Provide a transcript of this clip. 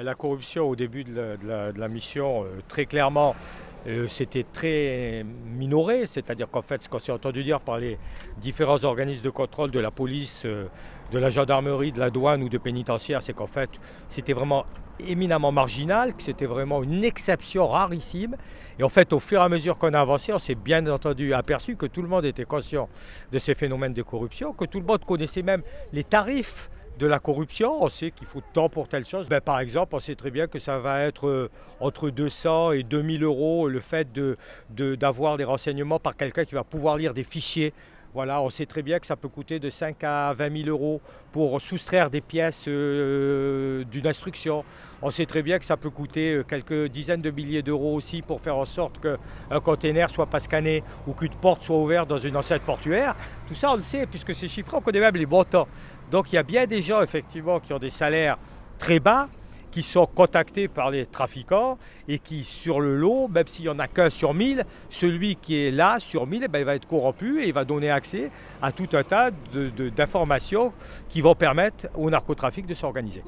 La corruption au début de la mission, très clairement, c'était très minoré, c'est-à-dire qu'en fait, ce qu'on s'est entendu dire par les différents organismes de contrôle de la police, de la gendarmerie, de la douane ou de pénitentiaire, c'est qu'en fait, c'était vraiment éminemment marginal, que c'était vraiment une exception rarissime. Et en fait, au fur et à mesure qu'on a avancé, on s'est bien entendu aperçu que tout le monde était conscient de ces phénomènes de corruption, que tout le monde connaissait même les tarifs de la corruption. On sait qu'il faut tant pour telle chose. Par exemple, on sait très bien que ça va être entre 200 et 2000 euros le fait d'avoir des renseignements par quelqu'un qui va pouvoir lire des fichiers. Voilà, on sait très bien que ça peut coûter de 5 à 20 000 euros pour soustraire des pièces d'une instruction. On sait très bien que ça peut coûter quelques dizaines de milliers d'euros aussi pour faire en sorte qu'un container soit pas scanné ou qu'une porte soit ouverte dans une enceinte portuaire. Tout ça, on le sait, puisque c'est chiffré, on connaît même les montants. Donc il y a bien des gens effectivement qui ont des salaires très bas, qui sont contactés par les trafiquants et qui sur le lot, même s'il n'y en a qu'un sur 1000, celui qui est là sur 1000, il va être corrompu et il va donner accès à tout un tas d'informations qui vont permettre au narcotrafic de s'organiser.